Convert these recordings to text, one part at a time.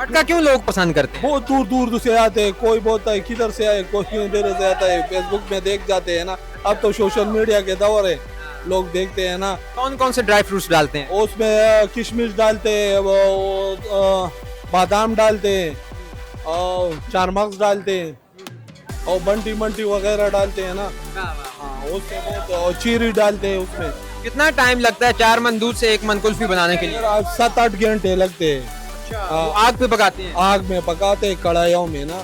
मटका क्यों लोग पसंद करते हैं? बहुत दूर दूर से आते हैं, कोई बोलता है किधर से आए, कोई किधर से आता है, फेसबुक में देख जाते हैं ना। अब तो सोशल मीडिया के दौर है, लोग देखते हैं ना। कौन कौन से ड्राई फ्रूट्स डालते हैं? उसमें किशमिश डालते हैं, वो बादाम डालते हैं, और चारमगज डालते हैं, और बंटी मंटी वगैरह डालते हैं ना। हाँ, उसमें बहुत, और चीरी डालते हैं उसमें। कितना टाइम लगता है 4 मन दूध से 1 मन कुल्फी बनाने के लिए? 7-8 घंटे लगते हैं। वो आग पे पकाते हैं? आग में पकाते हैं, कढ़ाइयों में ना।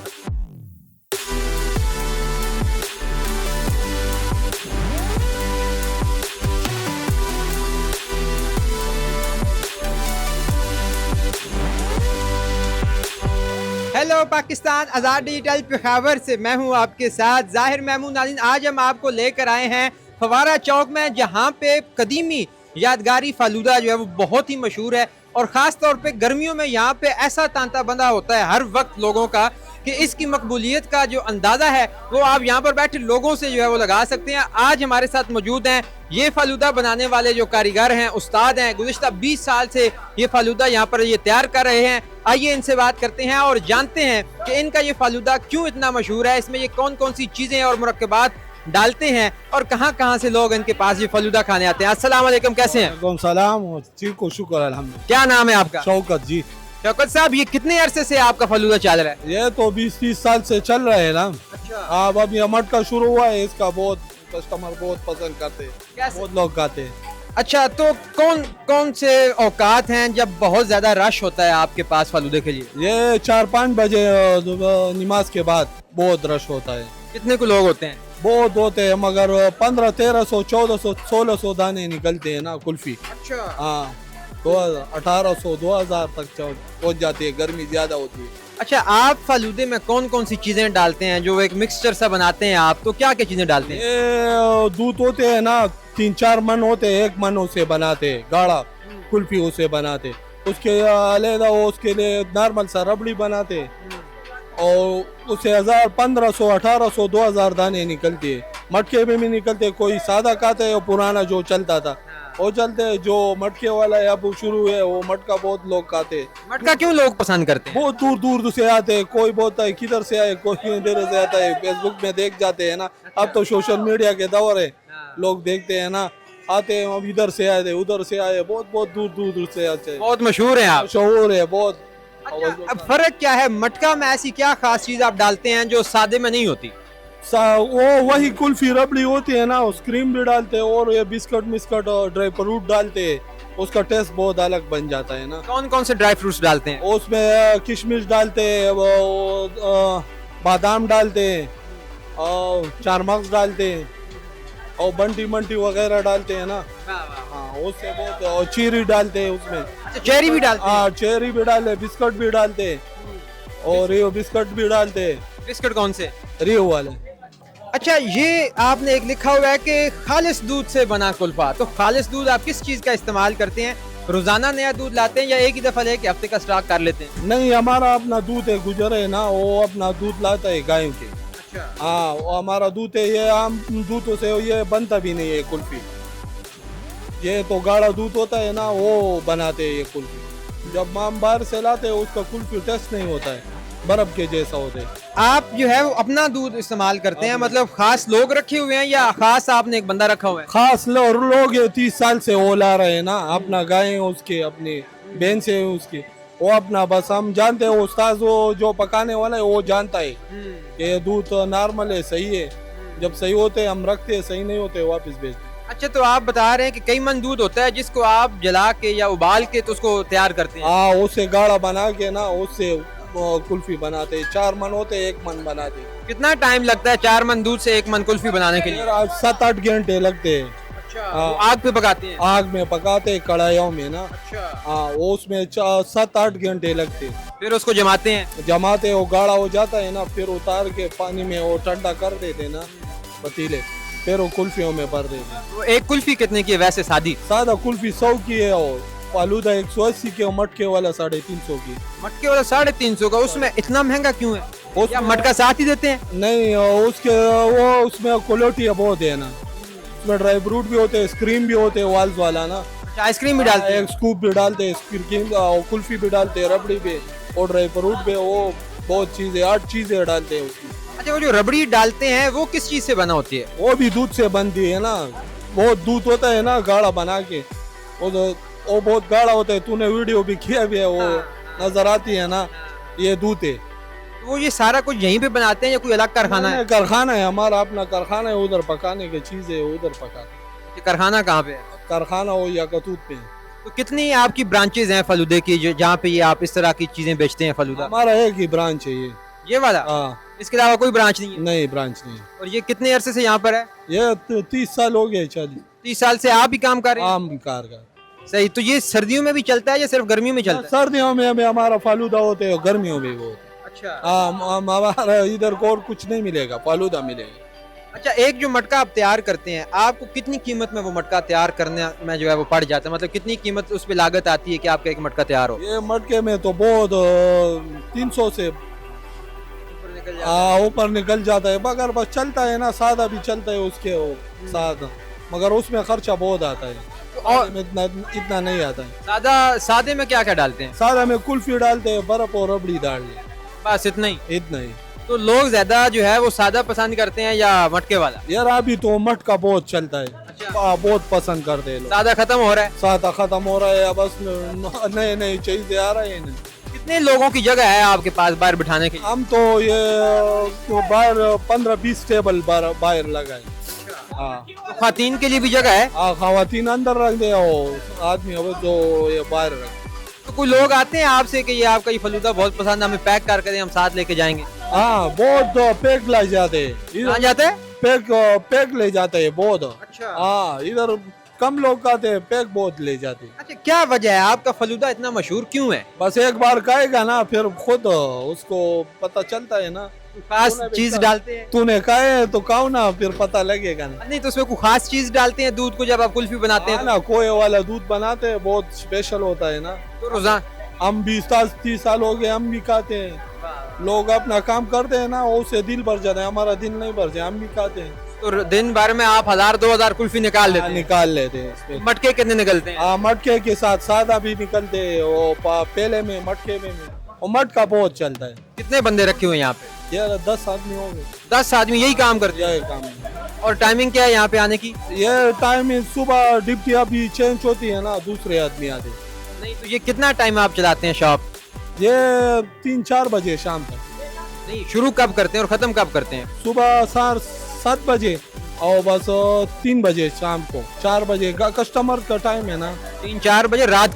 हेलो पाकिस्तान, आज़ाद डिजिटल पेशावर से मैं हूं आपके साथ जाहिर महमूद। नाज़रीन, आज हम आपको लेकर आए हैं फवारा चौक में, जहां पे कदीमी यादगारी फालूदा जो है वो बहुत ही मशहूर है। और ख़ास तौर पे गर्मियों में यहाँ पे ऐसा तांता बंधा होता है हर वक्त लोगों का कि इसकी मकबूलियत का जो अंदाज़ा है वो आप यहाँ पर बैठे लोगों से जो है वो लगा सकते हैं। आज हमारे साथ मौजूद हैं ये फालूदा बनाने वाले जो कारीगर हैं, उस्ताद हैं। गुज़िश्ता 20 साल से ये फालूदा यहाँ पर ये तैयार कर रहे हैं। आइए इनसे बात करते हैं और जानते हैं कि इनका ये फालूदा क्यों इतना मशहूर है, इसमें ये कौन कौन सी चीज़ें और मुरक्कबात डालते हैं और कहाँ कहाँ से लोग इनके पास ये फालूदा खाने आते हैं। अस्सलाम वालेकुम, कैसे हैं? वालेकुम सलाम, ठीक को शुक्र अल्हम्दुलिल्लाह। क्या नाम है आपका? शौकत जी। शौकत साहब, ये कितने अरसे से आपका फालूदा चल रहा है? ये तो 20-30 साल से चल रहे हैं ना। अच्छा। अब ये मटका शुरू हुआ है, इसका बहुत कस्टमर बहुत पसंद करते हैं, कैसे? बहुत लोग खाते हैं। अच्छा, तो कौन कौन से औकात हैं जब बहुत ज्यादा रश होता है आपके पास फालूदे के लिए? ये 4-5 बजे नमाज के बाद बहुत रश होता है। कितने को लोग होते हैं? बहुत होते हैं, मगर 1500-1300, 1400, 1600 दाने निकलते हैं ना कुल्फी। अच्छा। हाँ, 1800, 2000 तक पहुँच जाती है, गर्मी ज्यादा होती है। अच्छा, आप फालूदे में कौन कौन सी चीजें डालते हैं? जो एक मिक्सचर सा बनाते हैं आप, तो क्या क्या चीजें डालते हैं? ये दूध होते हैं ना, 3-4 मन होते हैं, 1 मन उसे बनाते हैं, गाढ़ा कुल्फी उसे बनाते। उसके अलग उसके लिए नॉर्मल सा रबड़ी बनाते हैं, और उसे 1000, 1500, 1800, 2000 दाने निकलती है। मटके में भी निकलते, कोई सादा खाते है, पुराना जो चलता था वो चलते है। जो मटके वाला है अब शुरू है, वो मटका बहुत लोग खाते हैं। मटका क्यों लोग पसंद करते हैं? बहुत दूर दूर से आते हैं, कोई बोलता है किधर से आए, कोई किधर से आता है, फेसबुक में देख जाते हैं ना। अब तो सोशल मीडिया के दौर है, लोग देखते हैं ना। आते हैं, अब इधर से आए, उधर से आए, बहुत बहुत दूर दूर से आते हैं। बहुत मशहूर है आप? मशहूर है बहुत। अच्छा, अब फर्क क्या है? मटका में ऐसी क्या खास चीज आप डालते हैं जो सादे में नहीं होती? वो वही कुल्फी रबड़ी होती है ना, उस क्रीम भी डालते हैं, और ये बिस्कुट मिस्कुट और ड्राई फ्रूट डालते हैं, उसका टेस्ट बहुत अलग बन जाता है ना। कौन कौन से ड्राई फ्रूट्स डालते हैं? उसमें किशमिश डालते हैं, वो बादाम डालते हैं, और चारमगज डालते हैं, और बंटी मंटी वगैरह डालते हैं ना। हाँ, उससे बहुत, और चीरी डालते हैं उसमें। अच्छा, चेरी भी डालते हैं? हाँ, चेरी भी डालते, बिस्कुट भी डालते हैं, और रियो बिस्कुट भी डालते हैं, बिस्कुट कौन से? रियो वाले। अच्छा, ये आपने एक लिखा हुआ है कि खालिस दूध से बना कुल्फा। तो खालिस दूध आप किस चीज का इस्तेमाल करते हैं? रोजाना नया दूध लाते हैं या एक ही दफा लेके हफ्ते का स्टॉक कर लेते हैं? नहीं, हमारा अपना दूध है, गुजर है ना, वो अपना दूध लाता है गायों के। अच्छा। हाँ, वो हमारा दूध है, ये आम दूधों से ये बनता भी नहीं है कुल्फी। ये तो गाढ़ा दूध होता है ना, वो बनाते हैं ये कुल्फी। जब हम बाहर से लाते हैं, उसका कुल्फी टेस्ट नहीं होता है, बर्फ के जैसा होता है। आप जो है वो अपना दूध इस्तेमाल करते हैं? मतलब खास लोग रखे हुए हैं या खास आपने एक बंदा रखा हुआ है? खास लोग 30 साल से वो ला रहे हैं ना, अपना गाय है उसके, अपनी बहन से है उसकी, वो अपना, बस हम जानते हैं, उस्ताद वो जो पकाने वाला है वो जानता है कि ये दूध नॉर्मल है, सही है। जब सही होते हैं हम रखते हैं, सही नहीं होते वापस भेजते हैं। अच्छा, तो आप बता रहे हैं कि कई मन दूध होता है जिसको आप जला के या उबाल के तो उसको तैयार करते हैं? हाँ, उससे गाढ़ा बना के ना, उससे कुल्फी बनाते हैं। 4 मन होते हैं, 1 मन बनाते हैं। कितना टाइम लगता है 4 मन दूध से 1 मन कुल्फी बनाने के लिए? 7-8 घंटे लगते हैं। अच्छा, हाँ। वो आग पे पकाते हैं? आग में पकाते हैं, कढ़ाइयों में ना। अच्छा। हाँ, वो उसमें 7-8 घंटे लगते हैं। फिर उसको जमाते हैं? जमाते, वो गाढ़ा हो जाता है ना, फिर उतार के पानी में वो ठंडा कर देते ना पतीले, फिर वो कुल्फियों में भर देते। तो एक कुल्फी कितने की है वैसे सादी? सादा कुल्फी 100 की है, और फालूदा 180 के, और मटके वाला 350 की। मटके वाला 350 का, उसमें इतना महंगा क्यों है? या मटका साथ ही देते हैं? नहीं, उसके वो उसमें क्वालिटी बहुत है ना, उसमें ड्राई फ्रूट भी होते हैं, क्रीम भी होते हैं, वाल्स वाला ना। आइसक्रीम भी डालते हैं? एक स्कूप भी डालते हैं, क्रीम, कुल्फी भी डालते हैं, रबड़ी भी, और ड्राई फ्रूट पे वो बहुत चीजें 8 चीजें डालते हैं उसमें। अच्छा, वो जो रबड़ी डालते हैं वो किस चीज से बना होती है? वो भी दूध से बनती है ना, बहुत दूध होता है ना गाढ़ा बना के, वो बहुत गाढ़ा होता है, तूने वीडियो भी किया भी है, वो नजर आती है ना, ये दूध है। वो ये सारा कुछ यहीं पे बनाते हैं या कोई अलग कारखाना है? कारखाना है हमारा, अपना कारखाना है, उधर पकाने की चीजें उधर पकाते। ये कारखाना कहाँ पे है? कारखाना हो या कतूत पे है। तो कितनी आपकी ब्रांचेज हैं फलूदे की जहाँ पे ये आप इस तरह की चीजें बेचते हैं फलूदा? हमारा एक ही ब्रांच है ये वाला? हाँ। इसके अलावा कोई ब्रांच नहीं है? नहीं, ब्रांच नहीं। और ये कितने अरसे से यहाँ पर है? ये 30 साल हो गए, 40। 30 साल से आप ही काम कर रहे हैं? आम कार का। सही। तो ये सर्दियों में भी चलता है या सिर्फ गर्मियों में चलता है? सर्दियों में भी हमारा फालूदा होते है, गर्मियों में भी होते है। अच्छा। हमारा इधर को और कुछ नहीं मिलेगा, फालूदा मिलेगा। अच्छा, एक जो मटका आप तैयार करते हैं, आपको कितनी कीमत में वो मटका तैयार करने में जो है वो पड़ जाता है? मतलब कितनी कीमत उस पे लागत आती है कि आपका एक मटका तैयार हो? ये मटके में तो बहुत 300 से ऊपर निकल जाता है, मगर बस चलता है ना, सादा भी चलता है उसके साथ, मगर उसमें खर्चा बहुत आता है और इतना नहीं आता है। सादे में क्या क्या डालते हैं? सादा में कुल्फी डालते हैं, बर्फ और रबड़ी डालते हैं, बस इतना ही? इतना ही। तो लोग ज्यादा जो है वो सादा पसंद करते हैं या मटके वाला? यार अभी तो मटका बहुत चलता है। अच्छा। बहुत पसंद करते हैं लोग। सादा खत्म हो रहा है? सादा खत्म हो रहा है, बस नए नए चीजें आ रहे हैं। कितने लोगों की जगह है आपके पास बाहर बिठाने के लिए? हम तो ये तो बाहर 15-20 टेबल बाहर लगाए। हाँ। तो खातन के लिए भी जगह है? हाँ, खातन अंदर रख दे, आदमी हो जो ये बाहर रख। तो कोई लोग आते हैं आपसे कि ये आपका ये फलूदा बहुत पसंद है, हमें पैक करके दें, हम साथ लेके जाएंगे? हाँ, बहुत पैक ला जाते हैं। कहाँ जाते हैं? पैक ले जाते हैं बहुत। अच्छा। हाँ, इधर कम लोग आते हैं, पैक बहुत ले जाते हैं। अच्छा, क्या वजह है आपका फलूदा इतना मशहूर क्यों है? बस एक बार खाएगा ना, फिर खुद उसको पता चलता है ना। खास चीज डालते हैं? तूने खाए है तो खाओ ना, फिर पता लगेगा ना। नहीं तो उसमें कोई खास चीज डालते हैं दूध को जब आप कुल्फी बनाते हैं? ना, कोए वाला दूध बनाते हैं, बहुत स्पेशल होता है ना। तो रोजाना हम 20-30 साल हो गए, हम भी खाते हैं। लोग अपना काम करते हैं ना, उससे दिल भर जाता है, हमारा दिल नहीं भर जाए, हम भी खाते हैं। तो दिन भर में आप 1000-2000 कुल्फी निकाल लेते हैं? निकाल लेते हैं। मटके कितने निकलते हैं? मटके के साथ सादा भी निकलते हैं, वो पहले में मटके में और मटका बहुत चलता है। कितने बंदे रखे हुए हैं यहाँ पे? यार 10 आदमी हो गए। 10 आदमी यही काम करते हैं? यही काम। और टाइमिंग क्या है यहाँ पे आने की? ये टाइमिंग सुबह ड्यूटी अभी चेंज होती है ना, दूसरे आदमी आते हैं। नहीं तो ये कितना टाइम आप चलाते हैं शॉप? ये 3-4 बजे शाम तक। नहीं, शुरू कब करते हैं और खत्म कब करते हैं? सुबह 7 बजे और बस 3 बजे शाम को 4 बजे का कस्टमर का टाइम है ना। 3-4 बजे रात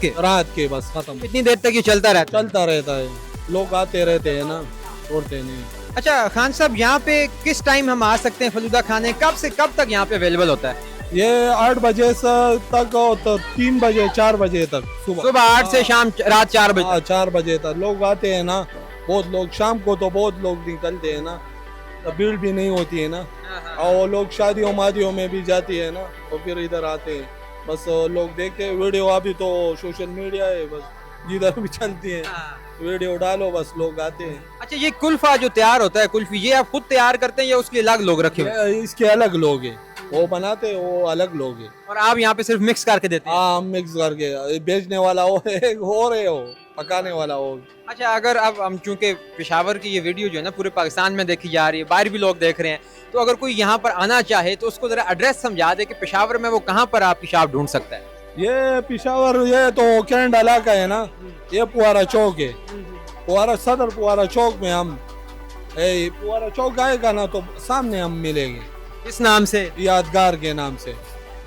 के बस खत्म। कितनी देर तक ये चलता रहता है, लोग आते रहते हैं ना, छोड़ते नहीं। अच्छा खान साहब, यहाँ पे किस टाइम हम आ सकते हैं फलूदा खाने? कब से कब तक यहाँ पे अवेलेबल होता है? ये 8 बजे से तक तो 3 बजे 4 बजे तक सुबह 8 से शाम रात 4 बजे? 4 बजे तक लोग आते हैं ना, बहुत लोग शाम को तो बहुत लोग निकलते हैं ना, तो भीड़ भी नहीं होती है ना। और लोग शादियों मादियों में भी जाती है ना, तो फिर इधर आते हैं। बस लोग देखते हैं वीडियो, अभी तो सोशल मीडिया है, बस जिधर भी चलती है वीडियो डालो, बस लोग आते हैं। अच्छा, ये कुल्फा जो तैयार होता है कुल्फी, ये आप खुद तैयार करते हैं या उसके अलग लोग रखे हुए हैं? इसके अलग लोग हैं, वो बनाते हैं, वो अलग लोग हैं। और आप यहाँ पे सिर्फ मिक्स करके देते हैं? हाँ, मिक्स करके। बेचने वाला वो है, हो रहे हो, पकाने वाला वो। अच्छा, अगर अब हम चूंकि पेशावर की ये वीडियो जो है ना पूरे पाकिस्तान में देखी जा रही है, बाहर भी लोग देख रहे हैं, तो अगर कोई यहाँ पर आना चाहे तो उसको जरा एड्रेस समझा दे कि पेशावर में वो कहाँ पर आपकी शॉप ढूंढ सकता है? ये पेशावर, ये तो कैंट इलाका है ना, ये पुआरा चौक है, पुआरा चौक में हम, पुआरा चौक आएगा ना तो सामने हम मिलेंगे। इस नाम से? यादगार के नाम से,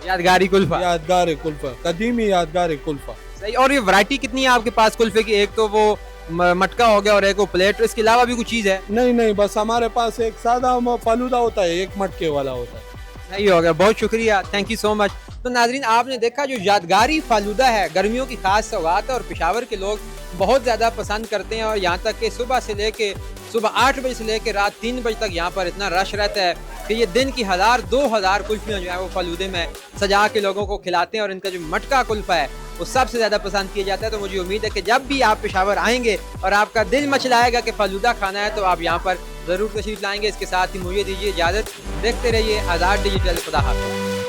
यादगारी कुल्फा। यादगार कुल्फा, कदीमी यादगार कुल्फा। सही। और ये वैरायटी कितनी है आपके पास कुल्फे की? एक तो वो मटका हो गया और एक वो प्लेट, इसके अलावा भी कुछ चीज है? नहीं, बस हमारे पास एक सादा फालूदा होता है, एक मटके वाला होता है। सही हो गया, बहुत शुक्रिया, थैंक यू सो मच। तो नाजरीन, आपने देखा जो यादगारी फालूदा है, गर्मियों की खास सौगात है और पेशावर के लोग बहुत ज़्यादा पसंद करते हैं। और यहाँ तक कि सुबह 8 बजे से लेके रात 3 बजे तक यहाँ पर इतना रश रहता है कि ये दिन की 1000-2000 कुल्फियाँ जो है वो फालूदे में सजा के लोगों को खिलाते हैं। और इनका जो मटका कुल्फ़ा है वो सबसे ज़्यादा पसंद किया जाता है। तो मुझे उम्मीद है कि जब भी आप पेशावर आएंगे और आपका दिल मचलाएगा कि फालूदा खाना है, तो आप यहाँ पर ज़रूर तशरीफ़ लाएंगे। इसके साथ ही मुझे दीजिए इजाज़त, देखते रहिए आज़ाद डिजिटल। खुदा हाफ़िज़।